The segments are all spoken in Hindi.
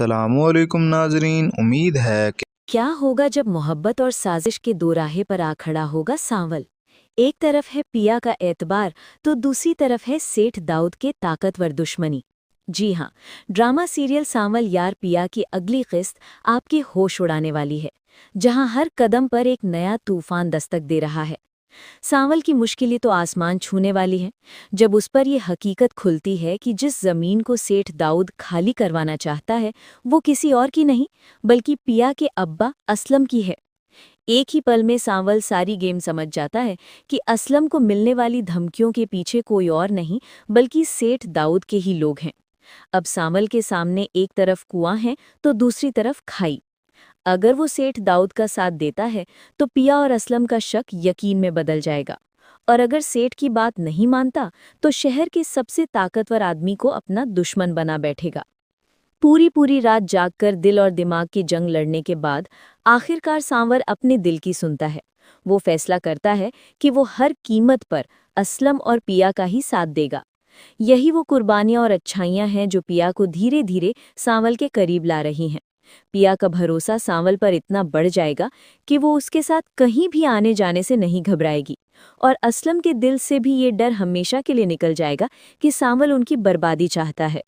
अस्सलामुअलैकुम नाजरीन, उम्मीद है कि क्या होगा जब मोहब्बत और साजिश के दो राहे पर आ खड़ा होगा सांवल। एक तरफ है पिया का एतबार तो दूसरी तरफ है सेठ दाऊद के ताकतवर दुश्मनी। जी हाँ, ड्रामा सीरियल सांवल यार पिया की अगली किस्त आपके होश उड़ाने वाली है, जहां हर कदम पर एक नया तूफान दस्तक दे रहा है। सांवल की मुश्किलें तो आसमान छूने वाली हैं, जब उस पर यह हकीकत खुलती है कि जिस जमीन को सेठ दाऊद खाली करवाना चाहता है वो किसी और की नहीं बल्कि पिया के अब्बा असलम की है। एक ही पल में सांवल सारी गेम समझ जाता है कि असलम को मिलने वाली धमकियों के पीछे कोई और नहीं बल्कि सेठ दाऊद के ही लोग हैं। अब सांवल के सामने एक तरफ कुआं है तो दूसरी तरफ खाई। अगर वो सेठ दाऊद का साथ देता है तो पिया और असलम का शक यकीन में बदल जाएगा, और अगर सेठ की बात नहीं मानता तो शहर के सबसे ताकतवर आदमी को अपना दुश्मन बना बैठेगा। पूरी पूरी रात जागकर दिल और दिमाग की जंग लड़ने के बाद आखिरकार सांवर अपने दिल की सुनता है। वो फैसला करता है कि वो हर कीमत पर असलम और पिया का ही साथ देगा। यही वो कुर्बानियां और अच्छाइयां हैं जो पिया को धीरे धीरे सांवल के करीब ला रही हैं। पिया का भरोसा सांवल पर इतना बढ़ जाएगा कि वो उसके साथ कहीं भी आने जाने से नहीं घबराएगी, और असलम के दिल से भी ये डर हमेशा के लिए निकल जाएगा कि सांवल उनकी बर्बादी चाहता है।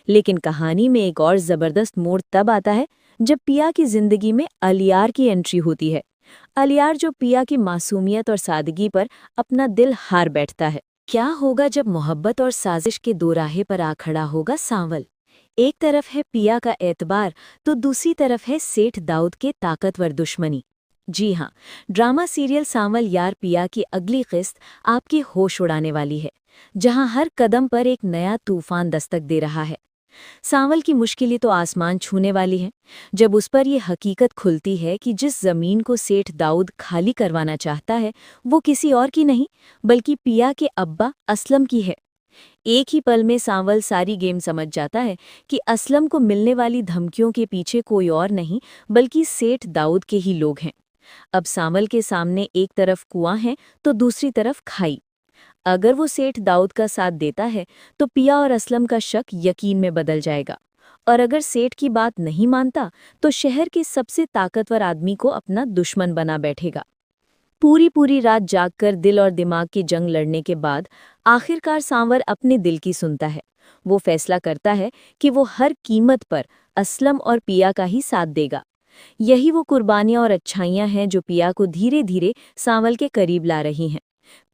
लेकिन कहानी में एक और जबरदस्त मोड़ तब आता है जब पिया की जिंदगी में अलियार की एंट्री होती है। अलियार जो पिया की मासूमियत और सादगी पर अपना दिल हार बैठता है। क्या होगा जब मोहब्बत और साजिश के दो राहे पर आ खड़ा होगा सांवल। एक तरफ है पिया का एतबार तो दूसरी तरफ है सेठ दाऊद के ताकतवर दुश्मनी। जी हाँ, ड्रामा सीरियल सांवल यार पिया की अगली किस्त आपके होश उड़ाने वाली है, जहां हर कदम पर एक नया तूफान दस्तक दे रहा है। सांवल की मुश्किलें तो आसमान छूने वाली हैं, जब उस पर यह हकीकत खुलती है कि जिस जमीन को सेठ दाऊद खाली करवाना चाहता है वो किसी और की नहीं बल्कि पिया के अब्बा असलम की है। एक ही पल में सांवल सारी गेम समझ जाता है कि असलम को मिलने वाली धमकियों के पीछे कोई और नहीं बल्कि सेठ दाऊद के ही लोग हैं। अब सांवल के सामने एक तरफ कुआं है तो दूसरी तरफ खाई। अगर वो सेठ दाऊद का साथ देता है तो पिया और असलम का शक यकीन में बदल जाएगा, और अगर सेठ की बात नहीं मानता तो शहर के सबसे ताकतवर आदमी को अपना दुश्मन बना बैठेगा। पूरी पूरी रात जागकर दिल और दिमाग की जंग लड़ने के बाद आखिरकार सांवर अपने दिल की सुनता है। वो फैसला करता है कि वो हर कीमत पर असलम और पिया का ही साथ देगा। यही वो कुर्बानियां और अच्छाइयां हैं जो पिया को धीरे धीरे सांवल के करीब ला रही हैं।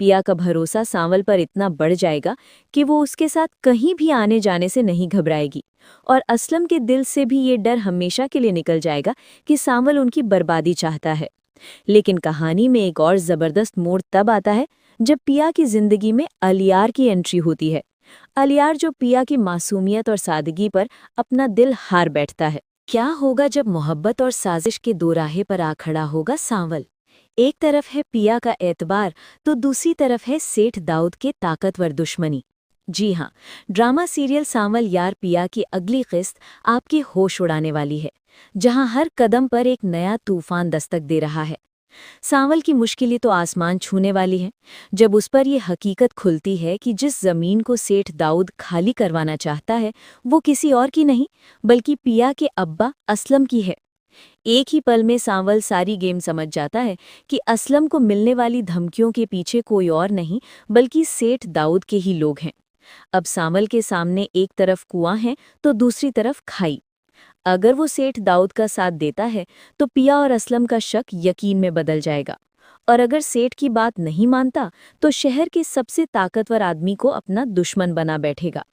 पिया का भरोसा सांवल पर इतना बढ़ जाएगा कि वो उसके साथ कहीं भी आने जाने से नहीं घबराएगी, और असलम के दिल से भी ये डर हमेशा के लिए निकल जाएगा कि सांवल उनकी बर्बादी चाहता है। लेकिन कहानी में एक और जबरदस्त मोड़ तब आता है जब पिया की जिंदगी में अलियार की एंट्री होती है। अलियार जो पिया की मासूमियत और सादगी पर अपना दिल हार बैठता है। क्या होगा जब मोहब्बत और साजिश के दो राहे पर आ खड़ा होगा सांवल। एक तरफ है पिया का एतबार तो दूसरी तरफ है सेठ दाऊद के ताकतवर दुश्मनी। जी हाँ, ड्रामा सीरियल सांवल यार पिया की अगली किस्त आपके होश उड़ाने वाली है, जहां हर कदम पर एक नया तूफान दस्तक दे रहा है। सांवल की मुश्किलें तो आसमान छूने वाली हैं, जब उस पर यह हकीकत खुलती है कि जिस जमीन को सेठ दाऊद खाली करवाना चाहता है वो किसी और की नहीं बल्कि पिया के अब्बा असलम की है। एक ही पल में सांवल सारी गेम समझ जाता है कि असलम को मिलने वाली धमकियों के पीछे कोई और नहीं बल्कि सेठ दाऊद के ही लोग हैं। अब सांवल के सामने एक तरफ कुआं है तो दूसरी तरफ खाई। अगर वो सेठ दाऊद का साथ देता है तो पिया और असलम का शक यकीन में बदल जाएगा, और अगर सेठ की बात नहीं मानता तो शहर के सबसे ताकतवर आदमी को अपना दुश्मन बना बैठेगा।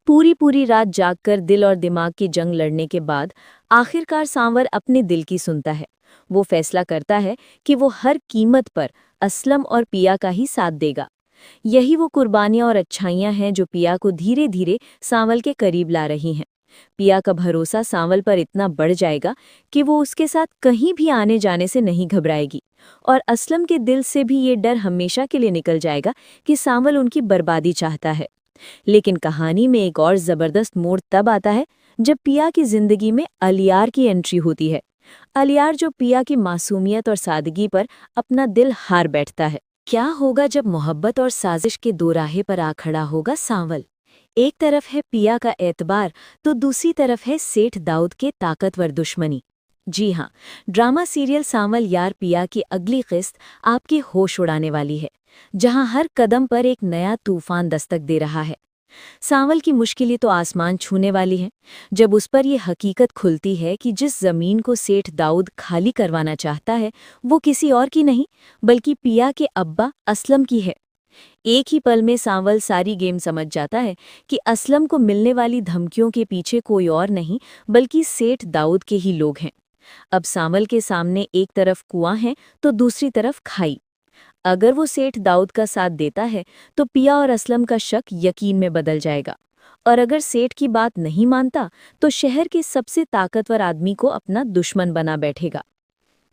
पूरी पूरी रात जागकर दिल और दिमाग की जंग लड़ने के बाद आखिरकार सांवर अपने दिल की सुनता है। वो फैसला करता है कि वो हर कीमत पर असलम और पिया का ही साथ देगा। यही वो कुर्बानियां और अच्छाइयां हैं जो पिया को धीरे धीरे सांवल के करीब ला रही हैं। पिया का भरोसा सांवल पर इतना बढ़ जाएगा कि वो उसके साथ कहीं भी आने जाने से नहीं घबराएगी, और असलम के दिल से भी ये डर हमेशा के लिए निकल जाएगा कि सांवल उनकी बर्बादी चाहता है। लेकिन कहानी में एक और जबरदस्त मोड़ तब आता है जब पिया की जिंदगी में अलियार की एंट्री होती है। अलियार जो पिया की मासूमियत और सादगी पर अपना दिल हार बैठता है। क्या होगा जब मोहब्बत और साजिश के दो राहे पर आ खड़ा होगा सांवल। एक तरफ है पिया का एतबार तो दूसरी तरफ है सेठ दाऊद के ताकतवर दुश्मनी। जी हाँ, ड्रामा सीरियल सांवल यार पिया की अगली किस्त आपके होश उड़ाने वाली है, जहां हर कदम पर एक नया तूफान दस्तक दे रहा है। सांवल की मुश्किलें तो आसमान छूने वाली हैं, जब उस पर यह हकीकत खुलती है कि जिस जमीन को सेठ दाऊद खाली करवाना चाहता है, वो किसी और की नहीं, बल्कि पिया के अब्बा असलम की है। एक ही पल में सांवल सारी गेम समझ जाता है कि असलम को मिलने वाली धमकियों के पीछे कोई और नहीं, बल्कि सेठ दाऊद के ही लोग हैं। अब सांवल के सामने एक तरफ कुआं है तो दूसरी तरफ खाई। अगर वो सेठ दाऊद का साथ देता है तो पिया और असलम का शक यकीन में बदल जाएगा, और अगर सेठ की बात नहीं मानता तो शहर के सबसे ताकतवर आदमी को अपना दुश्मन बना बैठेगा।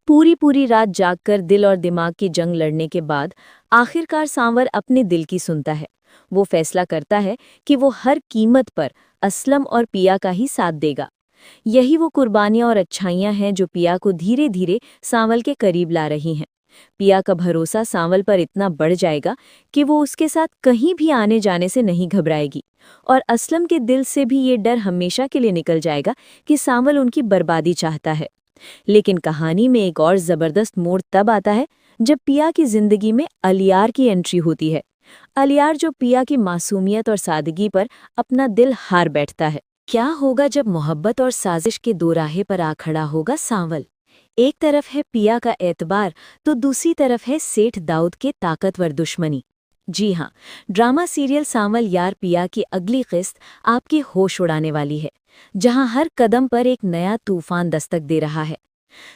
पूरी पूरी रात जागकर दिल और दिमाग की जंग लड़ने के बाद आखिरकार सांवर अपने दिल की सुनता है। वो फैसला करता है कि वो हर कीमत पर असलम और पिया का ही साथ देगा। यही वो कुर्बानियां और अच्छाइयां हैं जो पिया को धीरे धीरे सांवल के करीब ला रही हैं। पिया का भरोसा सांवल पर इतना बढ़ जाएगा कि वो उसके साथ कहीं भी आने जाने से नहीं घबराएगी, और असलम के दिल से भी ये डर हमेशा के लिए निकल जाएगा कि सांवल उनकी बर्बादी चाहता है। लेकिन कहानी में एक और जबरदस्त मोड़ तब आता है जब पिया की जिंदगी में अलियार की एंट्री होती है। अलियार जो पिया की मासूमियत और सादगी पर अपना दिल हार बैठता है। क्या होगा जब मोहब्बत और साजिश के दोराहे पर आ खड़ा होगा सांवल? एक तरफ है पिया का एतबार तो दूसरी तरफ है सेठ दाऊद के ताकतवर दुश्मनी। जी हाँ, ड्रामा सीरियल सांवल यार पिया की अगली किस्त आपके होश उड़ाने वाली है, जहां हर कदम पर एक नया तूफान दस्तक दे रहा है।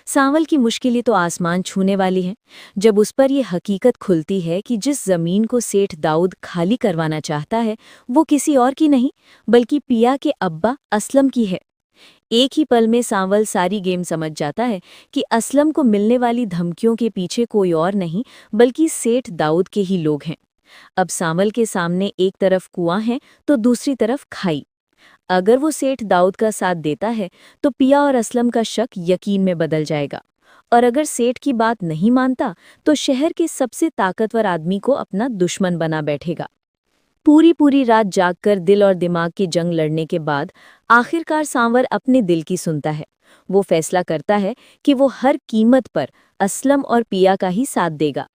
सांवल की मुश्किलें तो आसमान छूने वाली हैं, जब उस पर यह हकीकत खुलती है कि जिस जमीन को सेठ दाऊद खाली करवाना चाहता है, वो किसी और की नहीं, बल्कि पिया के अब्बा असलम की है। एक ही पल में सांवल सारी गेम समझ जाता है कि असलम को मिलने वाली धमकियों के पीछे कोई और नहीं, बल्कि सेठ दाऊद के ही लोग हैं। अब सांवल के सामने एक तरफ कुआं है तो दूसरी तरफ खाई। अगर वो सेठ दाऊद का साथ देता है तो पिया और असलम का शक यकीन में बदल जाएगा, और अगर सेठ की बात नहीं मानता तो शहर के सबसे ताकतवर आदमी को अपना दुश्मन बना बैठेगा। पूरी पूरी रात जागकर दिल और दिमाग की जंग लड़ने के बाद आखिरकार सांवर अपने दिल की सुनता है। वो फैसला करता है कि वो हर कीमत पर असलम और पिया का ही साथ देगा।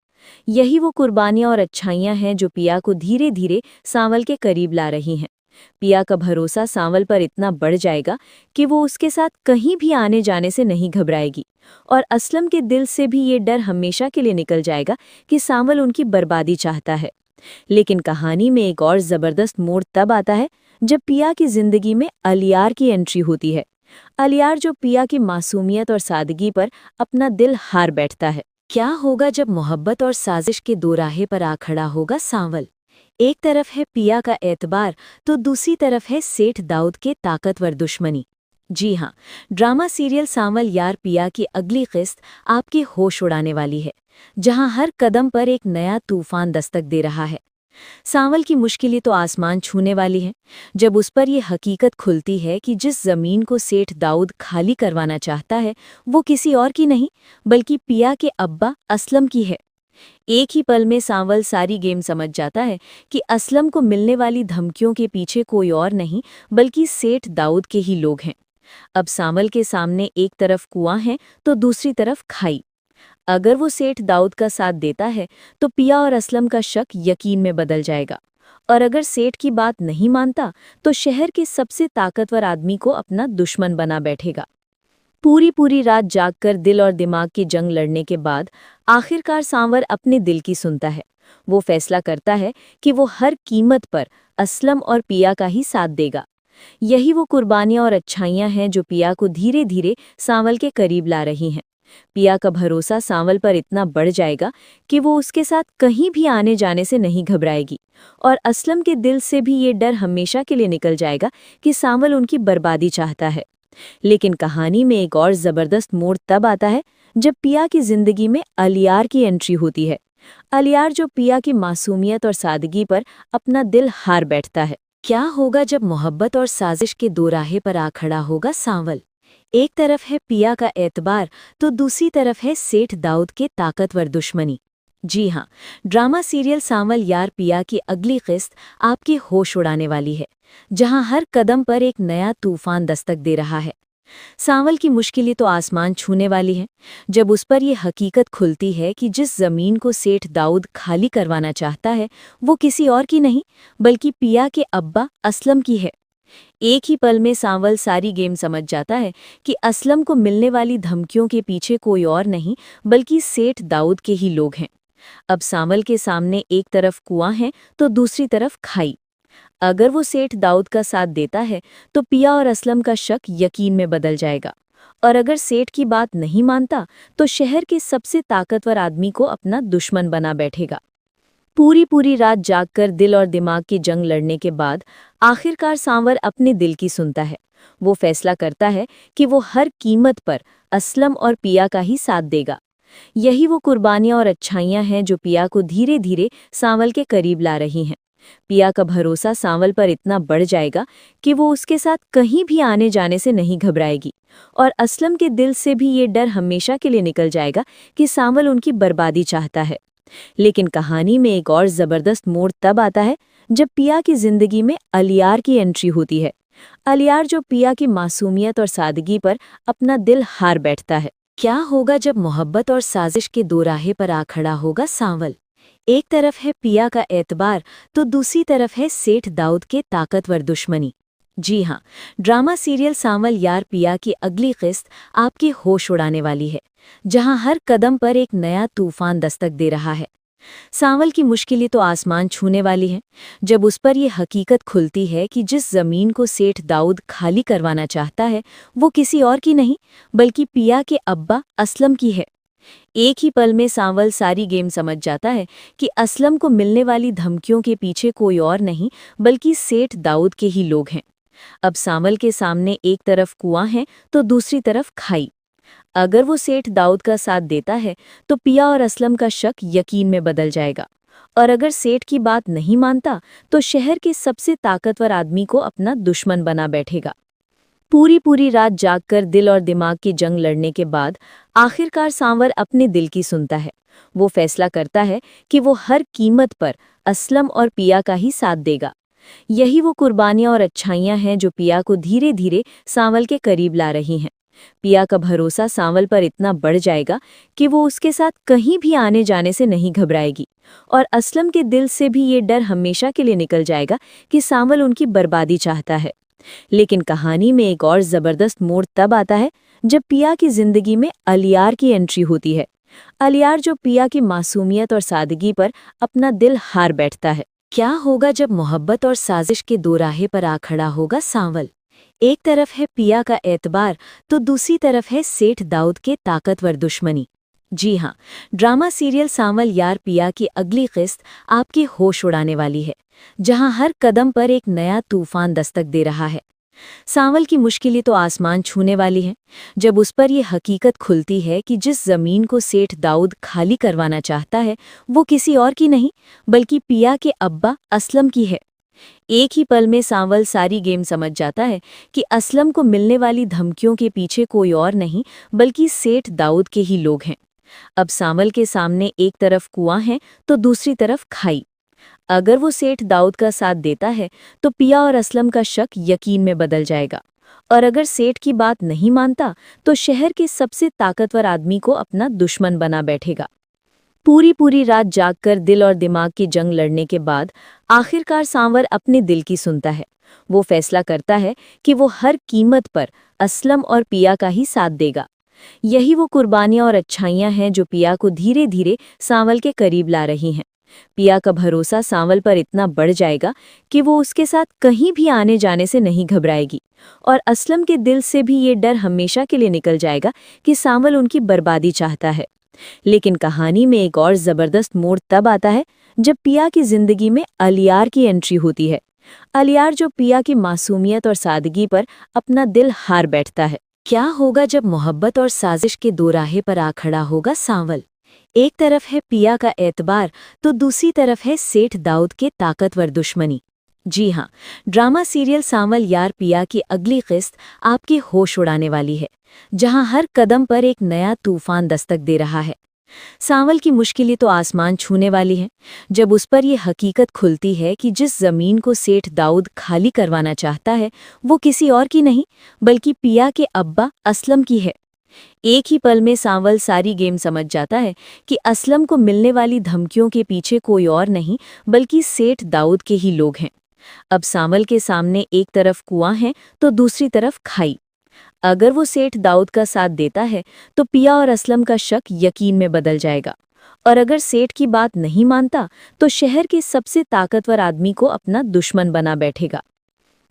यही वो कुर्बानियां और अच्छाइयां हैं जो पिया को धीरे धीरे सांवल के करीब ला रही हैं। पिया का भरोसा सांवल पर इतना बढ़ जाएगा कि वो उसके साथ कहीं भी आने जाने से नहीं घबराएगी, और असलम के दिल से भी ये डर हमेशा के लिए निकल जाएगा कि सांवल उनकी बर्बादी चाहता है। लेकिन कहानी में एक और जबरदस्त मोड़ तब आता है जब पिया की जिंदगी में अलियार की एंट्री होती है। अलियार जो पिया की मासूमियत और सादगी पर अपना दिल हार बैठता है। क्या होगा जब मोहब्बत और साजिश के दोराहे पर आ खड़ा होगा सांवल? एक तरफ है पिया का एतबार तो दूसरी तरफ है सेठ दाऊद के ताकतवर दुश्मनी। जी हाँ, ड्रामा सीरियल सांवल यार पिया की अगली किस्त आपके होश उड़ाने वाली है, जहां हर कदम पर एक नया तूफान दस्तक दे रहा है। सांवल की मुश्किलें तो आसमान छूने वाली हैं, जब उस पर यह हकीकत खुलती है कि जिस जमीन को सेठ दाऊद खाली करवाना चाहता है, वो किसी और की नहीं, बल्कि पिया के अब्बा असलम की है। एक ही पल में सांवल सारी गेम समझ जाता है कि असलम को मिलने वाली धमकियों के पीछे कोई और नहीं, बल्कि सेठ दाऊद के ही लोग हैं। अब सांवल के सामने एक तरफ कुआं है तो दूसरी तरफ खाई। अगर वो सेठ दाऊद का साथ देता है तो पिया और असलम का शक यकीन में बदल जाएगा, और अगर सेठ की बात नहीं मानता तो शहर के सबसे ताकतवर आदमी को अपना दुश्मन बना बैठेगा। पूरी पूरी रात जागकर दिल और दिमाग की जंग लड़ने के बाद आखिरकार सांवर अपने दिल की सुनता है। वो फैसला करता है कि वो हर कीमत पर असलम और पिया का ही साथ देगा। यही वो कुर्बानियां और अच्छाइयां हैं जो पिया को धीरे धीरे सांवल के करीब ला रही हैं। पिया का भरोसा सांवल पर इतना बढ़ जाएगा कि वो उसके साथ कहीं भी आने जाने से नहीं घबराएगी, और असलम के दिल से भी ये डर हमेशा के लिए निकल जाएगा कि सांवल उनकी बर्बादी चाहता है। लेकिन कहानी में एक और जबरदस्त मोड़ तब आता है जब पिया की जिंदगी में अलियार की एंट्री होती है। अलियार जो पिया की मासूमियत और सादगी पर अपना दिल हार बैठता है। क्या होगा जब मोहब्बत और साजिश के दोराहे पर आ खड़ा होगा सांवल? एक तरफ है पिया का एतबार तो दूसरी तरफ है सेठ दाऊद के ताकतवर दुश्मनी। जी हाँ, ड्रामा सीरियल सांवल यार पिया की अगली किस्त आपके होश उड़ाने वाली है, जहां हर कदम पर एक नया तूफान दस्तक दे रहा है। सांवल की मुश्किलें तो आसमान छूने वाली हैं, जब उस पर यह हकीकत खुलती है कि जिस जमीन को सेठ दाऊद खाली करवाना चाहता है, वो किसी और की नहीं, बल्कि पिया के अब्बा असलम की है। एक ही पल में सांवल सारी गेम समझ जाता है कि असलम को मिलने वाली धमकियों के पीछे कोई और नहीं, बल्कि सेठ दाऊद के ही लोग हैं। अब सांवल के सामने एक तरफ कुआं है तो दूसरी तरफ खाई। अगर वो सेठ दाऊद का साथ देता है तो पिया और असलम का शक यकीन में बदल जाएगा, और अगर सेठ की बात नहीं मानता तो शहर के सबसे ताकतवर आदमी को अपना दुश्मन बना बैठेगा। पूरी पूरी रात जागकर दिल और दिमाग की जंग लड़ने के बाद आखिरकार सांवर अपने दिल की सुनता है। वो फैसला करता है कि वो हर कीमत पर असलम और पिया का ही साथ देगा। यही वो कुर्बानियां और अच्छाइयां हैं जो पिया को धीरे धीरे सांवल के करीब ला रही हैं। पिया का भरोसा सांवल पर इतना बढ़ जाएगा कि वो उसके साथ कहीं भी आने जाने से नहीं घबराएगी, और असलम के दिल से भी ये डर हमेशा के लिए निकल जाएगा कि सांवल उनकी बर्बादी चाहता है। लेकिन कहानी में एक और जबरदस्त मोड़ तब आता है जब पिया की जिंदगी में अलियार की एंट्री होती है। अलियार जो पिया की मासूमियत और सादगी पर अपना दिल हार बैठता है। क्या होगा जब मोहब्बत और साजिश के दो राहे पर आ खड़ा होगा सांवल? एक तरफ है पिया का एतबार तो दूसरी तरफ है सेठ दाऊद के ताकतवर दुश्मनी। जी हाँ, ड्रामा सीरियल सांवल यार पिया की अगली किस्त आपके होश उड़ाने वाली है, जहां हर कदम पर एक नया तूफान दस्तक दे रहा है। सांवल की मुश्किलें तो आसमान छूने वाली हैं, जब उस पर यह हकीकत खुलती है कि जिस जमीन को सेठ दाऊद खाली करवाना चाहता है, वो किसी और की नहीं, बल्कि पिया के अब्बा असलम की है। एक ही पल में सांवल सारी गेम समझ जाता है कि असलम को मिलने वाली धमकियों के पीछे कोई और नहीं, बल्कि सेठ दाऊद के ही लोग हैं। अब सांवल के सामने एक तरफ कुआं है तो दूसरी तरफ खाई। अगर वो सेठ दाऊद का साथ देता है तो पिया और असलम का शक यकीन में बदल जाएगा, और अगर सेठ की बात नहीं मानता तो शहर के सबसे ताकतवर आदमी को अपना दुश्मन बना बैठेगा। पूरी पूरी रात जागकर दिल और दिमाग की जंग लड़ने के बाद आखिरकार सांवर अपने दिल की सुनता है। वो फैसला करता है कि वो हर कीमत पर असलम और पिया का ही साथ देगा। यही वो कुर्बानियां और अच्छाइयां हैं जो पिया को धीरे धीरे सांवल के करीब ला रही हैं। पिया का भरोसा सांवल पर इतना बढ़ जाएगा कि वो उसके साथ कहीं भी आने जाने से नहीं घबराएगी, और असलम के दिल से भी ये डर हमेशा के लिए निकल जाएगा कि सांवल उनकी बर्बादी चाहता है। लेकिन कहानी में एक और जबरदस्त मोड़ तब आता है जब पिया की जिंदगी में अलियार की एंट्री होती है। अलियार जो पिया की मासूमियत और सादगी पर अपना दिल हार बैठता है। क्या होगा जब मोहब्बत और साजिश के दो राहे पर आ खड़ा होगा सांवल? एक तरफ है पिया का एतबार तो दूसरी तरफ है सेठ दाऊद के ताकतवर दुश्मनी। जी हाँ, ड्रामा सीरियल सांवल यार पिया की अगली किस्त आपके होश उड़ाने वाली है, जहां हर कदम पर एक नया तूफान दस्तक दे रहा है। सांवल की मुश्किलें तो आसमान छूने वाली हैं, जब उस पर यह हकीकत खुलती है कि जिस जमीन को सेठ दाऊद खाली करवाना चाहता है, वो किसी और की नहीं, बल्कि पिया के अब्बा असलम की है। एक ही पल में सांवल सारी गेम समझ जाता है कि असलम को मिलने वाली धमकियों के पीछे कोई और नहीं, बल्कि सेठ दाऊद के ही लोग हैं। अब सांवल के सामने एक तरफ कुआं है तो दूसरी तरफ खाई। अगर वो सेठ दाऊद का साथ देता है तो पिया और असलम का शक यकीन में बदल जाएगा, और अगर सेठ की बात नहीं मानता तो शहर के सबसे ताकतवर आदमी को अपना दुश्मन बना बैठेगा। पूरी पूरी रात जागकर दिल और दिमाग की जंग लड़ने के बाद आखिरकार सांवर अपने दिल की सुनता है। वो फैसला करता है कि वो हर कीमत पर असलम और पिया का ही साथ देगा। यही वो कुर्बानियां और अच्छाइयां हैं जो पिया को धीरे धीरे सांवल के करीब ला रही हैं। पिया का भरोसा सांवल पर इतना बढ़ जाएगा कि वो उसके साथ कहीं भी आने जाने से नहीं घबराएगी, और असलम के दिल से भी ये डर हमेशा के लिए निकल जाएगा कि सांवल उनकी बर्बादी चाहता है। लेकिन कहानी में एक और जबरदस्त मोड़ तब आता है जब पिया की जिंदगी में अलियार की एंट्री होती है। अलियार जो पिया की मासूमियत और सादगी पर अपना दिल हार बैठता है। क्या होगा जब मोहब्बत और साजिश के दो राहे पर आ खड़ा होगा सांवल? एक तरफ है पिया का एतबार तो दूसरी तरफ है सेठ दाऊद के ताकतवर दुश्मनी। जी हाँ, ड्रामा सीरियल सांवल यार पिया की अगली किस्त आपके होश उड़ाने वाली है, जहां हर कदम पर एक नया तूफान दस्तक दे रहा है। सांवल की मुश्किलें तो आसमान छूने वाली हैं जब उस पर यह हकीकत खुलती है कि जिस जमीन को सेठ दाऊद खाली करवाना चाहता है वो किसी और की नहीं बल्कि पिया के अब्बा असलम की है। एक ही पल में सांवल सारी गेम समझ जाता है कि असलम को मिलने वाली धमकियों के पीछे कोई और नहीं बल्कि सेठ दाऊद के ही लोग हैं। अब सांवल के सामने एक तरफ कुआं है तो दूसरी तरफ खाई। अगर वो सेठ दाऊद का साथ देता है तो पिया और असलम का शक यकीन में बदल जाएगा, और अगर सेठ की बात नहीं मानता तो शहर के सबसे ताकतवर आदमी को अपना दुश्मन बना बैठेगा।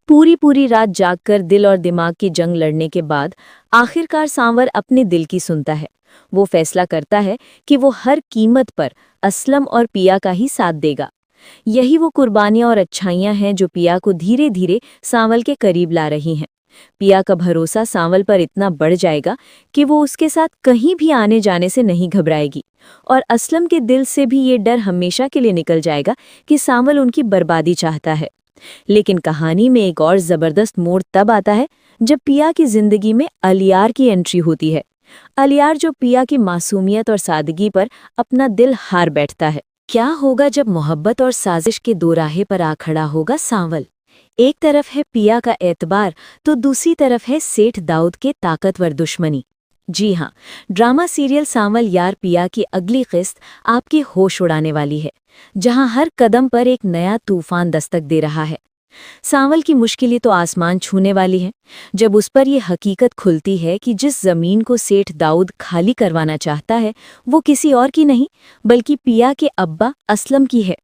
पूरी रात जागकर दिल और दिमाग की जंग लड़ने के बाद आखिरकार सांवर अपने दिल की सुनता है। वो फैसला करता है कि वो हर कीमत पर असलम और पिया का ही साथ देगा। यही वो कुर्बानियां और अच्छाइयां हैं जो पिया को धीरे धीरे सांवल के करीब ला रही हैं। पिया का भरोसा सांवल पर इतना बढ़ जाएगा कि वो उसके साथ कहीं भी आने जाने से नहीं घबराएगी, और असलम के दिल से भी ये डर हमेशा के लिए निकल जाएगा कि सांवल उनकी बर्बादी चाहता है। लेकिन कहानी में एक और जबरदस्त मोड़ तब आता है जब पिया की जिंदगी में अलियार की एंट्री होती है। अलियार जो पिया की मासूमियत और सादगी पर अपना दिल हार बैठता है। क्या होगा जब मोहब्बत और साजिश के दो राहे पर आ खड़ा होगा सांवल। एक तरफ है पिया का एतबार तो दूसरी तरफ है सेठ दाऊद के ताकतवर दुश्मनी। जी हाँ, ड्रामा सीरियल सांवल यार पिया की अगली किस्त आपके होश उड़ाने वाली है, जहां हर कदम पर एक नया तूफान दस्तक दे रहा है। सांवल की मुश्किलें तो आसमान छूने वाली हैं जब उस पर यह हकीकत खुलती है कि जिस जमीन को सेठ दाऊद खाली करवाना चाहता है वो किसी और की नहीं बल्कि पिया के अब्बा असलम की है।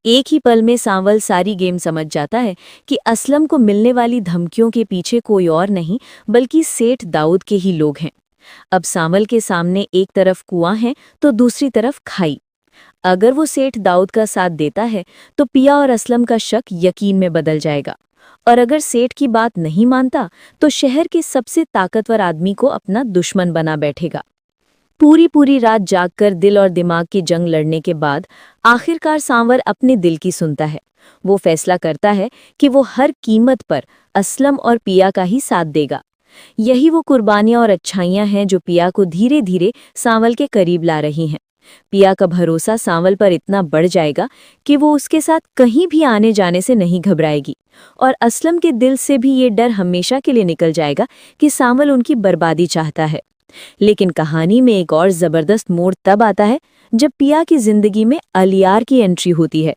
एक ही पल में सांवल सारी गेम समझ जाता है कि असलम को मिलने वाली धमकियों के पीछे कोई और नहीं बल्कि सेठ दाऊद के ही लोग हैं। अब सांवल के सामने एक तरफ कुआं है तो दूसरी तरफ खाई। अगर वो सेठ दाऊद का साथ देता है तो पिया और असलम का शक यकीन में बदल जाएगा, और अगर सेठ की बात नहीं मानता तो शहर के सबसे ताकतवर आदमी को अपना दुश्मन बना बैठेगा। पूरी रात जागकर दिल और दिमाग की जंग लड़ने के बाद आखिरकार सांवर अपने दिल की सुनता है। वो फैसला करता है कि वो हर कीमत पर असलम और पिया का ही साथ देगा। यही वो कुर्बानियां और अच्छाइयां हैं जो पिया को धीरे धीरे सांवल के करीब ला रही हैं। पिया का भरोसा सांवल पर इतना बढ़ जाएगा कि वो उसके साथ कहीं भी आने जाने से नहीं घबराएगी, और असलम के दिल से भी ये डर हमेशा के लिए निकल जाएगा कि सांवल उनकी बर्बादी चाहता है। लेकिन कहानी में एक और जबरदस्त मोड़ तब आता है जब पिया की जिंदगी में अलियार की एंट्री होती है।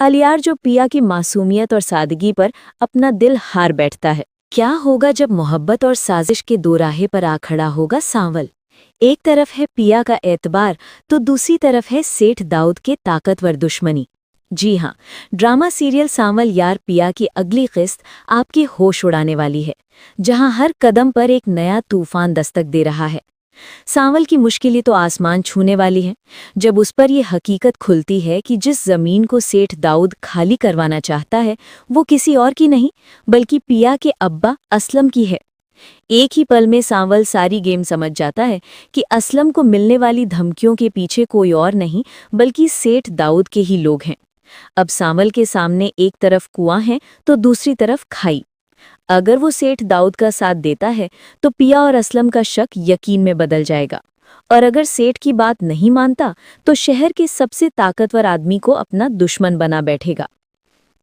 अलियार जो पिया की मासूमियत और सादगी पर अपना दिल हार बैठता है। क्या होगा जब मोहब्बत और साजिश के दो राहे पर आ खड़ा होगा सांवल। एक तरफ है पिया का एतबार तो दूसरी तरफ है सेठ दाऊद के ताकतवर दुश्मनी। जी हाँ, ड्रामा सीरियल सांवल यार पिया की अगली किस्त आपके होश उड़ाने वाली है, जहां हर कदम पर एक नया तूफान दस्तक दे रहा है। सांवल की मुश्किलें तो आसमान छूने वाली हैं जब उस पर यह हकीकत खुलती है कि जिस जमीन को सेठ दाऊद खाली करवाना चाहता है वो किसी और की नहीं बल्कि पिया के अब्बा असलम की है। एक ही पल में सांवल सारी गेम समझ जाता है कि असलम को मिलने वाली धमकियों के पीछे कोई और नहीं बल्कि सेठ दाऊद के ही लोग हैं। अब सांवल के सामने एक तरफ कुआं है तो दूसरी तरफ खाई। अगर वो सेठ दाऊद का साथ देता है तो पिया और असलम का शक यकीन में बदल जाएगा, और अगर सेठ की बात नहीं मानता तो शहर के सबसे ताकतवर आदमी को अपना दुश्मन बना बैठेगा।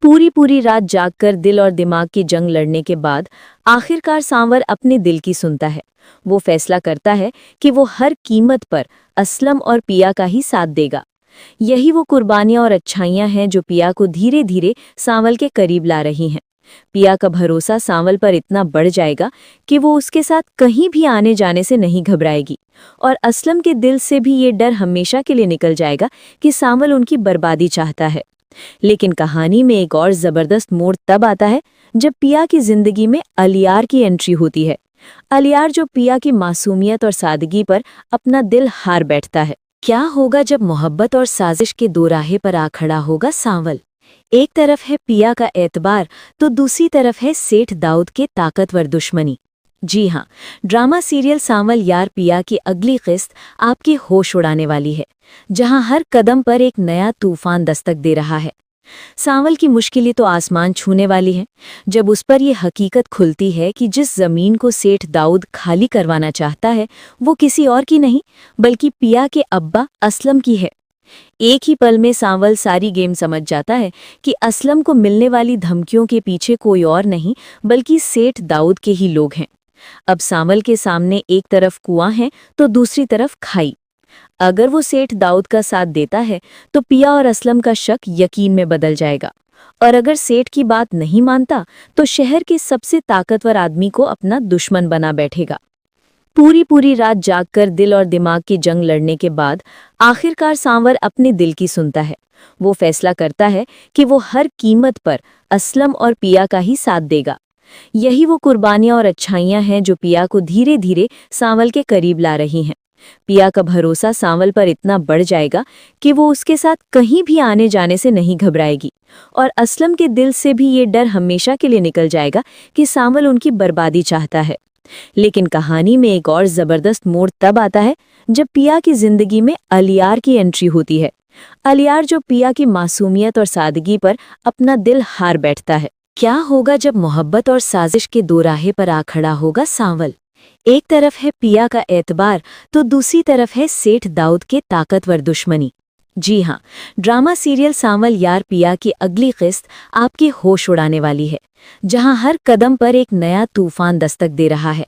पूरी रात जागकर दिल और दिमाग की जंग लड़ने के बाद आखिरकार सांवर अपने दिल की सुनता है। वो फैसला करता है कि वो हर कीमत पर असलम और पिया का ही साथ देगा। यही वो कुर्बानियां और अच्छाइयां हैं जो पिया को धीरे धीरे सांवल के करीब ला रही हैं। पिया का भरोसा सांवल पर इतना बढ़ जाएगा कि वो उसके साथ कहीं भी आने जाने से नहीं घबराएगी, और असलम के दिल से भी ये डर हमेशा के लिए निकल जाएगा कि सांवल उनकी बर्बादी चाहता है। लेकिन कहानी में एक और जबरदस्त मोड़ तब आता है जब पिया की जिंदगी में अलियार की एंट्री होती है। अलियार जो पिया की मासूमियत और सादगी पर अपना दिल हार बैठता है। क्या होगा जब मोहब्बत और साजिश के दो राहे पर आ खड़ा होगा सांवल। एक तरफ है पिया का एतबार तो दूसरी तरफ है सेठ दाऊद के ताकतवर दुश्मनी। जी हाँ, ड्रामा सीरियल सांवल यार पिया की अगली किस्त आपके होश उड़ाने वाली है, जहां हर कदम पर एक नया तूफान दस्तक दे रहा है। सांवल की मुश्किलें तो आसमान छूने वाली हैं जब उस पर यह हकीकत खुलती है कि जिस जमीन को सेठ दाऊद खाली करवाना चाहता है वो किसी और की नहीं बल्कि पिया के अब्बा असलम की है। एक ही पल में सांवल सारी गेम समझ जाता है कि असलम को मिलने वाली धमकियों के पीछे कोई और नहीं बल्कि सेठ दाऊद के ही लोग हैं। अब सांवल के सामने एक तरफ कुआं है तो दूसरी तरफ खाई। अगर वो सेठ दाऊद का साथ देता है तो पिया और असलम का शक यकीन में बदल जाएगा, और अगर सेठ की बात नहीं मानता तो शहर के सबसे ताकतवर आदमी को अपना दुश्मन बना बैठेगा। पूरी रात जागकर दिल और दिमाग की जंग लड़ने के बाद आखिरकार सांवर अपने दिल की सुनता है। वो फैसला करता है कि वो हर कीमत पर असलम और पिया का ही साथ देगा। यही वो कुर्बानियां और अच्छाइयां हैं जो पिया को धीरे धीरे सांवल के करीब ला रही हैं। पिया का भरोसा सांवल पर इतना बढ़ जाएगा कि वो उसके साथ कहीं भी आने जाने से नहीं घबराएगी, और असलम के दिल से भी ये डर हमेशा के लिए निकल जाएगा कि सांवल उनकी बर्बादी चाहता है। लेकिन कहानी में एक और जबरदस्त मोड़ तब आता है जब पिया की जिंदगी में अलियार की एंट्री होती है। अलियार जो पिया की मासूमियत और सादगी पर अपना दिल हार बैठता है। क्या होगा जब मोहब्बत और साजिश के दो राहे पर आ खड़ा होगा सांवल। एक तरफ है पिया का एतबार तो दूसरी तरफ है सेठ दाऊद के ताकतवर दुश्मनी। जी हाँ, ड्रामा सीरियल सांवल यार पिया की अगली किस्त आपके होश उड़ाने वाली है, जहां हर कदम पर एक नया तूफान दस्तक दे रहा है।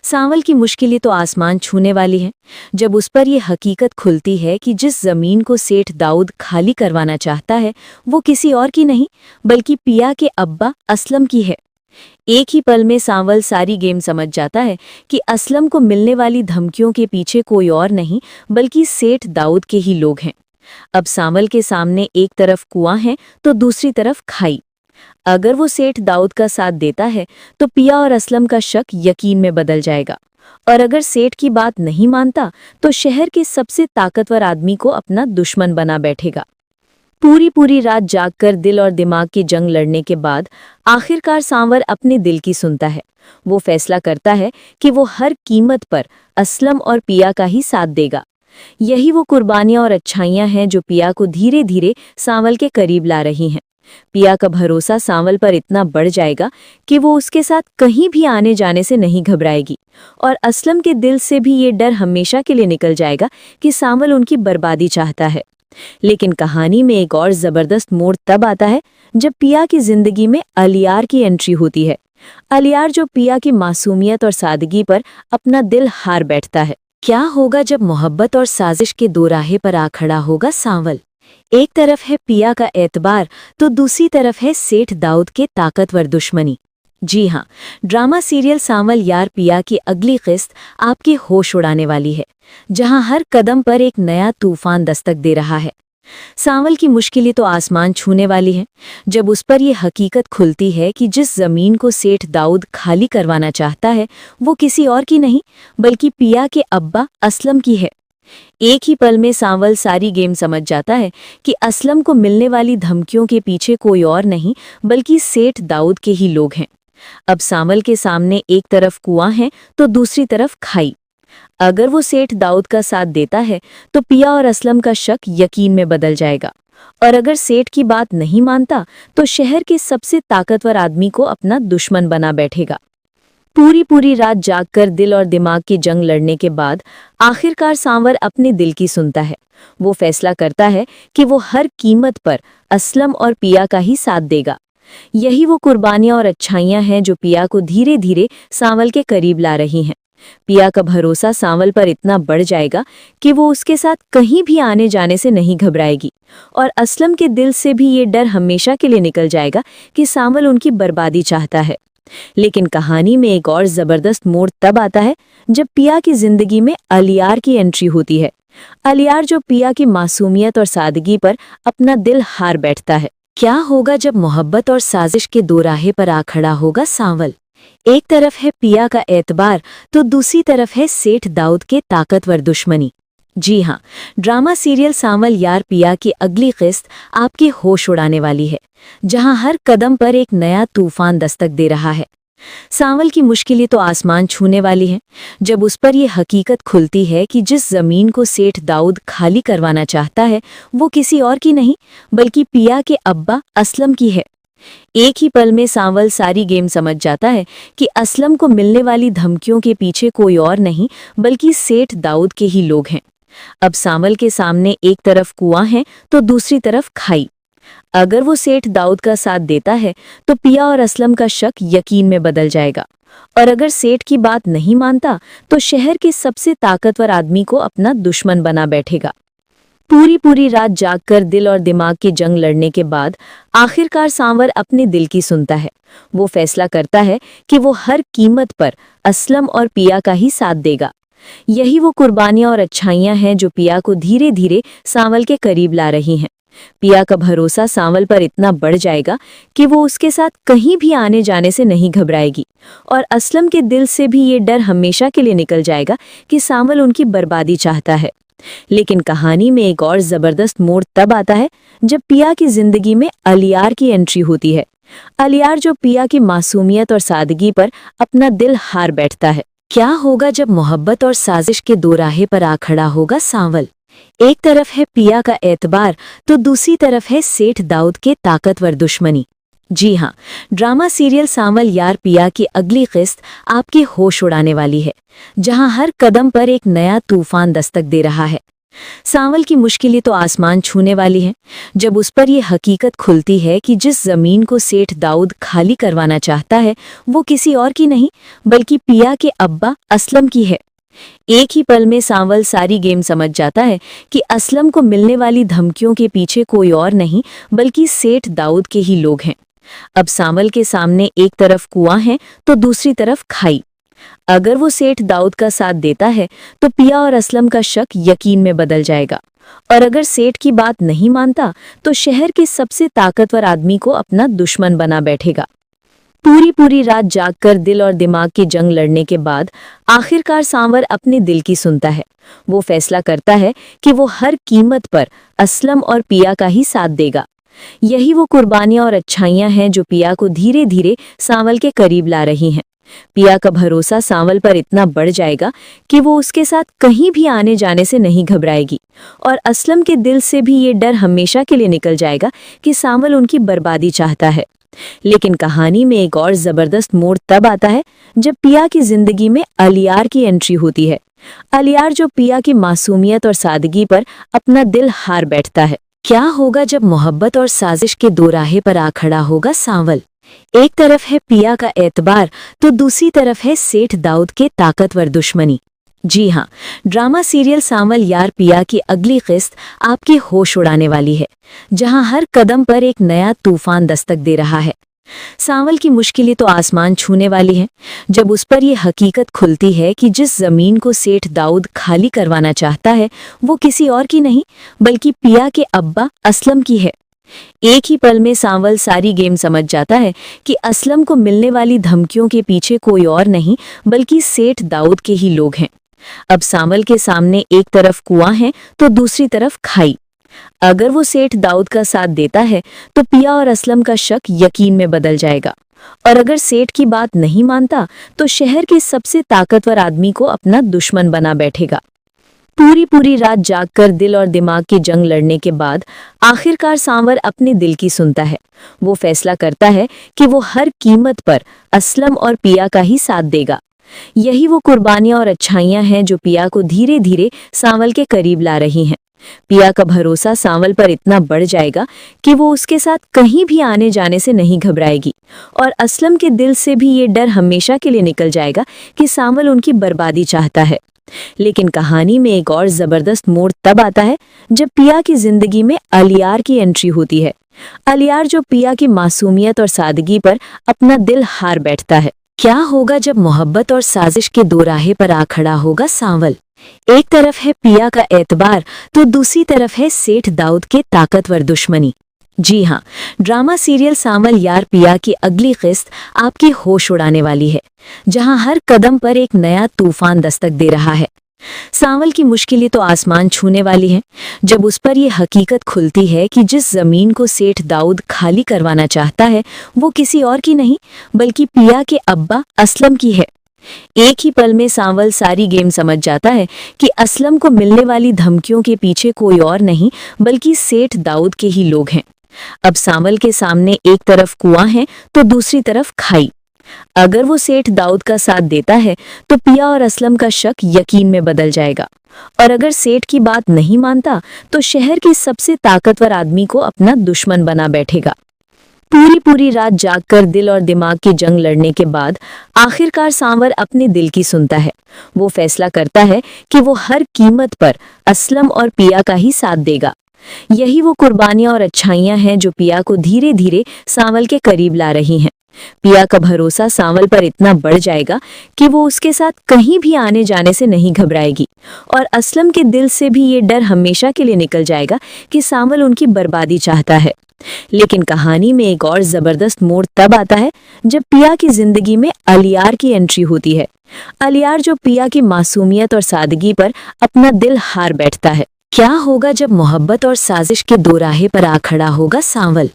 सांवल की मुश्किलें तो आसमान छूने वाली हैं जब उस पर यह हकीकत खुलती है कि जिस जमीन को सेठ दाऊद खाली करवाना चाहता है वो किसी और की नहीं बल्कि पिया के अब्बा असलम की है। एक ही पल में सांवल सारी गेम समझ जाता है कि असलम को मिलने वाली धमकियों के पीछे कोई और नहीं बल्कि सेठ दाऊद के ही लोग हैं। अब सांवल के सामने एक तरफ कुआं है तो दूसरी तरफ खाई। अगर वो सेठ दाऊद का साथ देता है तो पिया और असलम का शक यकीन में बदल जाएगा, और अगर सेठ की बात नहीं मानता तो शहर के सबसे ताकतवर आदमी को अपना दुश्मन बना बैठेगा। पूरी रात जागकर दिल और दिमाग की जंग लड़ने के बाद आखिरकार सांवर अपने दिल की सुनता है। वो फैसला करता है कि वो हर कीमत पर असलम और पिया का ही साथ देगा। यही वो कुर्बानियां और अच्छाइयां हैं जो पिया को धीरे धीरे सांवल के करीब ला रही हैं। पिया का भरोसा सांवल पर इतना बढ़ जाएगा कि वो उसके साथ कहीं भी आने जाने से नहीं घबराएगी, और असलम के दिल से भी ये डर हमेशा के लिए निकल जाएगा कि सांवल उनकी बर्बादी चाहता है। लेकिन कहानी में एक और जबरदस्त मोड़ तब आता है जब पिया की जिंदगी में अलियार की एंट्री होती है। अलियार जो पिया की मासूमियत और सादगी पर अपना दिल हार बैठता है। क्या होगा जब मोहब्बत और साजिश के दो राहे पर आ खड़ा होगा सांवल। एक तरफ है पिया का एतबार तो दूसरी तरफ है सेठ दाऊद के ताकतवर दुश्मनी। जी हाँ, ड्रामा सीरियल सांवल यार पिया की अगली किस्त आपके होश उड़ाने वाली है, जहां हर कदम पर एक नया तूफान दस्तक दे रहा है। सांवल की मुश्किलें तो आसमान छूने वाली हैं जब उस पर यह हकीकत खुलती है कि जिस जमीन को सेठ दाऊद खाली करवाना चाहता है वो किसी और की नहीं बल्कि पिया के अब्बा असलम की है। एक ही पल में सांवल सारी गेम समझ जाता है कि असलम को मिलने वाली धमकियों के पीछे कोई और नहीं बल्कि सेठ दाऊद के ही लोग हैं। अब सांवल के सामने एक तरफ कुआं है तो दूसरी तरफ खाई। अगर वो सेठ दाऊद का साथ देता है तो पिया और असलम का शक यकीन में बदल जाएगा, और अगर सेठ की बात नहीं मानता तो शहर के सबसे ताकतवर आदमी को अपना दुश्मन बना बैठेगा। पूरी रात जागकर दिल और दिमाग की जंग लड़ने के बाद आखिरकार सांवर अपने दिल की सुनता है। वो फैसला करता है कि वो हर कीमत पर असलम और पिया का ही साथ देगा। यही वो कुर्बानियां और अच्छाइयां हैं जो पिया को धीरे धीरे सांवल के करीब ला रही हैं। पिया का भरोसा सांवल पर इतना बढ़ जाएगा कि वो उसके साथ कहीं भी आने जाने से नहीं घबराएगी, और असलम के दिल से भी ये डर हमेशा के लिए निकल जाएगा कि सांवल उनकी बर्बादी चाहता है। लेकिन कहानी में एक और जबरदस्त मोड़ तब आता है जब पिया की जिंदगी में अलियार की एंट्री होती है। अलियार जो पिया की मासूमियत और सादगी पर अपना दिल हार बैठता है। क्या होगा जब मोहब्बत और साजिश के दो राहे पर आ खड़ा होगा सांवल। एक तरफ है पिया का एतबार तो दूसरी तरफ है सेठ दाऊद के ताकतवर दुश्मनी। जी हाँ, ड्रामा सीरियल सांवल यार पिया की अगली किस्त आपके होश उड़ाने वाली है, जहां हर कदम पर एक नया तूफान दस्तक दे रहा है। सांवल की मुश्किलें तो आसमान छूने वाली हैं जब उस पर यह हकीकत खुलती है कि जिस जमीन को सेठ दाऊद खाली करवाना चाहता है वो किसी और की नहीं बल्कि पिया के अब्बा असलम की है। एक ही पल में सांवल सारी गेम समझ जाता है कि असलम को मिलने वाली धमकियों के पीछे कोई और नहीं बल्कि सेठ दाऊद के ही लोग हैं। अब सांवल के सामने एक तरफ कुआं है तो दूसरी तरफ खाई। अगर वो सेठ दाऊद का साथ देता है तो पिया और असलम का शक यकीन में बदल जाएगा, और अगर सेठ की बात नहीं मानता तो शहर के सबसे ताकतवर आदमी को अपना दुश्मन बना बैठेगा। पूरी रात जागकर दिल और दिमाग की जंग लड़ने के बाद आखिरकार सांवर अपने दिल की सुनता है। वो फैसला करता है कि वो हर कीमत पर असलम और पिया का ही साथ देगा। यही वो कुर्बानियां और अच्छाइयां हैं जो पिया को धीरे धीरे सांवल के करीब ला रही हैं। पिया का भरोसा सांवल पर इतना बढ़ जाएगा कि वो उसके साथ कहीं भी आने जाने से नहीं घबराएगी, और असलम के दिल से भी ये डर हमेशा के लिए निकल जाएगा कि सांवल उनकी बर्बादी चाहता है। लेकिन कहानी में एक और जबरदस्त मोड़ तब आता है जब पिया की जिंदगी में अलियार की एंट्री होती है। अलियार जो पिया की मासूमियत और सादगी पर अपना दिल हार बैठता है। क्या होगा जब मोहब्बत और साजिश के दो राहे पर आ खड़ा होगा सांवल। एक तरफ है पिया का एतबार तो दूसरी तरफ है सेठ दाऊद के ताकतवर दुश्मनी। जी हाँ, ड्रामा सीरियल सांवल यार पिया की अगली किस्त आपके होश उड़ाने वाली है, जहां हर कदम पर एक नया तूफान दस्तक दे रहा है। सांवल की मुश्किलें तो आसमान छूने वाली हैं जब उस पर यह हकीकत खुलती है कि जिस जमीन को सेठ दाऊद खाली करवाना चाहता है वो किसी और की नहीं बल्कि पिया के अब्बा असलम की है। एक ही पल में सांवल सारी गेम समझ जाता है कि असलम को मिलने वाली धमकियों के पीछे कोई और नहीं बल्कि सेठ दाऊद के ही लोग हैं। अब सांवल के सामने एक तरफ कुआं है तो दूसरी तरफ खाई। अगर वो सेठ दाऊद का साथ देता है तो पिया और असलम का शक यकीन में बदल जाएगा, और अगर सेठ की बात नहीं मानता तो शहर के सबसे ताकतवर आदमी को अपना दुश्मन बना बैठेगा। पूरी रात जागकर दिल और दिमाग की जंग लड़ने के बाद आखिरकार सांवर अपने दिल की सुनता है। वो फैसला करता है कि वो हर कीमत पर असलम और पिया का ही साथ देगा। यही वो कुर्बानियां और अच्छाइयां हैं जो पिया को धीरे धीरे सांवल के करीब ला रही हैं। पिया का भरोसा सांवल पर इतना बढ़ जाएगा कि वो उसके साथ कहीं भी आने जाने से नहीं घबराएगी, और असलम के दिल से भी ये डर हमेशा के लिए निकल जाएगा कि सांवल उनकी बर्बादी चाहता है। लेकिन कहानी में एक और जबरदस्त मोड़ तब आता है जब पिया की जिंदगी में अलियार की एंट्री होती है। अलियार जो पिया की मासूमियत और सादगी पर अपना दिल हार बैठता है। क्या होगा जब मोहब्बत और साजिश के दो राहे पर आ खड़ा होगा सांवल। एक तरफ है पिया का एतबार तो दूसरी तरफ है सेठ दाऊद के ताकतवर दुश्मनी। जी हाँ, ड्रामा सीरियल सांवल यार पिया की अगली किस्त आपके होश उड़ाने वाली है, जहां हर कदम पर एक नया तूफान दस्तक दे रहा है। सांवल की मुश्किलें तो आसमान छूने वाली हैं जब उस पर यह हकीकत खुलती है कि जिस जमीन को सेठ दाऊद खाली करवाना चाहता है वो किसी और की नहीं बल्कि पिया के अब्बा असलम की है। एक ही पल में सांवल सारी गेम समझ जाता है कि असलम को मिलने वाली धमकियों के पीछे कोई और नहीं बल्कि सेठ दाऊद के ही लोग हैं। अब सांवल के सामने एक तरफ कुआं है तो दूसरी तरफ खाई। अगर वो सेठ दाऊद का साथ देता है तो पिया और असलम का शक यकीन में बदल जाएगा, और अगर सेठ की बात नहीं मानता तो शहर के सबसे ताकतवर आदमी को अपना दुश्मन बना बैठेगा। पूरी रात जागकर दिल और दिमाग की जंग लड़ने के बाद आखिरकार सांवर अपने दिल की सुनता है। वो फैसला करता है कि वो हर कीमत पर असलम और पिया का ही साथ देगा। यही वो कुर्बानियां और अच्छाइयां हैं जो पिया को धीरे धीरे सांवल के करीब ला रही हैं। पिया का भरोसा सांवल पर इतना बढ़ जाएगा कि वो उसके साथ कहीं भी आने जाने से नहीं घबराएगी, और असलम के दिल से भी ये डर हमेशा के लिए निकल जाएगा कि सांवल उनकी बर्बादी चाहता है। लेकिन कहानी में एक और जबरदस्त मोड़ तब आता है जब पिया की जिंदगी में अलियार की एंट्री होती है। अलियार जो पिया की मासूमियत और सादगी पर अपना दिल हार बैठता है। क्या होगा जब मोहब्बत और साजिश के दो राहे पर आ खड़ा होगा सांवल। एक तरफ है पिया का एतबार तो दूसरी तरफ है सेठ दाऊद के ताकतवर दुश्मनी। जी हाँ, ड्रामा सीरियल सांवल यार पिया की अगली किस्त आपके होश उड़ाने वाली है, जहां हर कदम पर एक नया तूफान दस्तक दे रहा है। सांवल की मुश्किलें तो आसमान छूने वाली हैं जब उस पर यह हकीकत खुलती है कि जिस जमीन को सेठ दाऊद खाली करवाना चाहता है वो किसी और की नहीं बल्कि पिया के अब्बा असलम की है। एक ही पल में सांवल सारी गेम समझ जाता है कि असलम को मिलने वाली धमकियों के पीछे कोई और नहीं बल्कि सेठ दाऊद के ही लोग हैं। अब सांवल के सामने एक तरफ कुआं है तो दूसरी तरफ खाई। अगर वो सेठ दाऊद का साथ देता है तो पिया और असलम का शक यकीन में बदल जाएगा, और अगर सेठ की बात नहीं मानता तो शहर के सबसे ताकतवर आदमी को अपना दुश्मन बना बैठेगा। पूरी रात जागकर दिल और दिमाग की जंग लड़ने के बाद आखिरकार सांवर अपने दिल की सुनता है। वो फैसला करता है कि वो हर कीमत पर असलम और पिया का ही साथ देगा। यही वो कुर्बानियां और अच्छाइयां हैं जो पिया को धीरे धीरे सांवल के करीब ला रही हैं। पिया का भरोसा सांवल पर इतना बढ़ जाएगा कि वो उसके साथ कहीं भी आने जाने से नहीं घबराएगी, और असलम के दिल से भी ये डर हमेशा के लिए निकल जाएगा कि सांवल उनकी बर्बादी चाहता है। लेकिन कहानी में एक और जबरदस्त मोड़ तब आता है जब पिया की जिंदगी में अलियार की एंट्री होती है। अलियार जो पिया की मासूमियत और सादगी पर अपना दिल हार बैठता है। क्या होगा जब मोहब्बत और साजिश के दो राहे पर आ खड़ा होगा सांवल।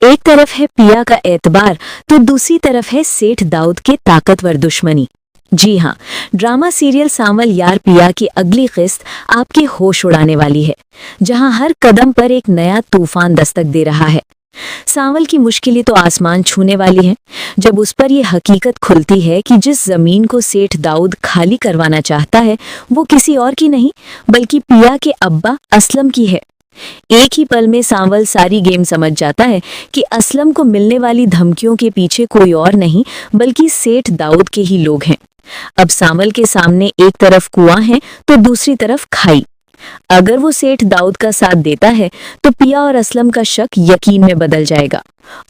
एक तरफ है पिया का एतबार तो दूसरी तरफ है सेठ दाऊद के ताकतवर दुश्मनी। जी हाँ, ड्रामा सीरियल सांवल यार पिया की अगली किस्त आपके होश उड़ाने वाली है, जहां हर कदम पर एक नया तूफान दस्तक दे रहा है। सांवल की मुश्किलें तो आसमान छूने वाली हैं जब उस पर यह हकीकत खुलती है कि जिस जमीन को सेठ दाऊद खाली करवाना चाहता है वो किसी और की नहीं बल्कि पिया के अब्बा असलम की है। एक ही पल में सांवल सारी गेम समझ जाता है कि असलम को मिलने वाली धमकियों के पीछे कोई और नहीं बल्कि सेठ दाऊद के ही लोग हैं। अब सांवल के सामने एक तरफ कुआं है तो दूसरी तरफ खाई। अगर वो सेठ दाऊद का साथ देता है तो पिया और असलम का शक यकीन में बदल जाएगा,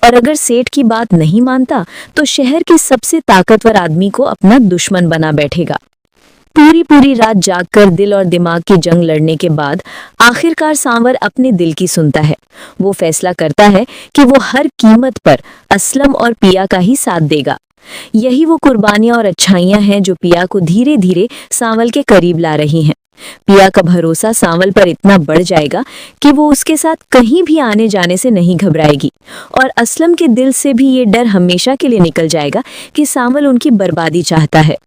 और अगर सेठ की बात नहीं मानता तो शहर के सबसे ताकतवर आदमी को अपना दुश्मन बना बैठेगा। पूरी रात जागकर दिल और दिमाग की जंग लड़ने के बाद आखिरकार सांवर अपने दिल की सुनता है। वो फैसला करता है कि वो हर कीमत पर असलम और पिया का ही साथ देगा। यही वो कुर्बानियां और अच्छाइयां हैं जो पिया को धीरे धीरे सांवल के करीब ला रही हैं। पिया का भरोसा सांवल पर इतना बढ़ जाएगा कि वो उसके साथ कहीं भी आने जाने से नहीं घबराएगी, और असलम के दिल से भी ये डर हमेशा के लिए निकल जाएगा कि सांवल उनकी बर्बादी चाहता है।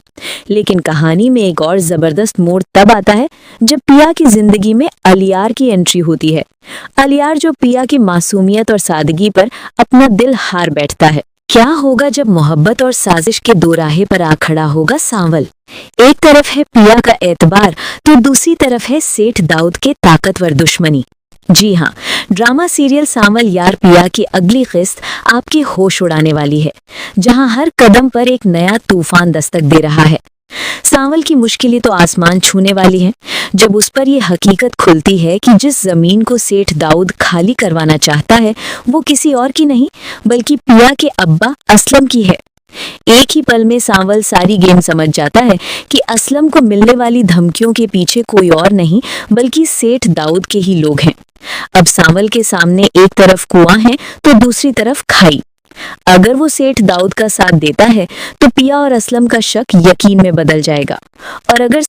लेकिन कहानी में एक और जबरदस्त मोड़ तब आता है जब पिया की जिंदगी में अलियार की एंट्री होती है। अलियार जो पिया की मासूमियत और सादगी पर अपना दिल हार बैठता है। क्या होगा जब मोहब्बत और साजिश के दो राहे पर आ खड़ा होगा सांवल। एक तरफ है पिया का एतबार तो दूसरी तरफ है सेठ दाऊद के ताकतवर दुश्मनी। जी हाँ, ड्रामा सीरियल सांवल यार पिया की अगली किस्त आपके होश उड़ाने वाली है, जहां हर कदम पर एक नया तूफान दस्तक दे रहा है। सांवल की मुश्किलें तो आसमान छूने वाली हैं जब उस पर यह हकीकत खुलती है कि जिस जमीन को सेठ दाऊद खाली करवाना चाहता है वो किसी और की नहीं बल्कि पिया के अब्बा असलम की है। एक ही पल में सांवल सारी गेम समझ जाता है कि असलम को मिलने वाली धमकियों के पीछे कोई और नहीं बल्कि सेठ दाऊद के ही लोग हैं। अब सांवल के सामने एक तरफ कुआं है तो दूसरी तरफ खाई। अगर वो सेठ दाऊद का साथ देता है तो पिया और असलम का शक यकीन में बदल जाएगा, और अगर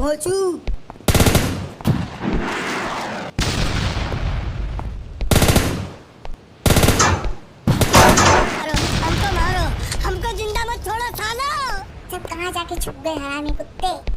पहुंचू। हमको मारो, हमको जिंदा मत छोड़ो सालो। सब कहाँ जाके छुप गए हरामी कुत्ते।